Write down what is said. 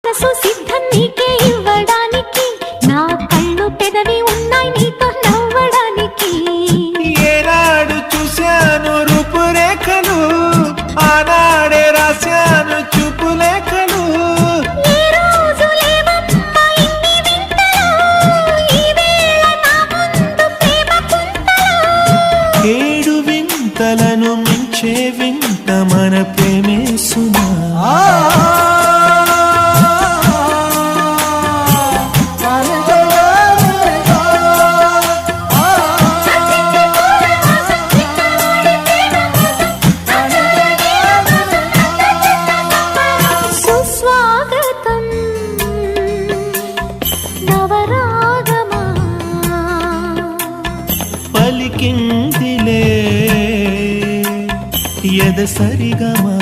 మనసు సిద్ధం నీకే ఇవ్వడానికి, నా కళ్ళు పెదవి ఉన్నాయి నీతో నవ్వడానికి. ఏనాడు చూశాను రూపురేఖలు, ఆనాడే రాశాను చూపులేఖలు. ఏ రోజు లేవమ్మా ఇన్ని వింతలు, ఈ వేళ నా ముందు ప్రేమ కుంతలు. ఏడు వింతలను మించే వింత మన ప్రేమే సుమా. సుస్వాగతం నవరాగమా, పలికిందిలే ఎద సరిగమా.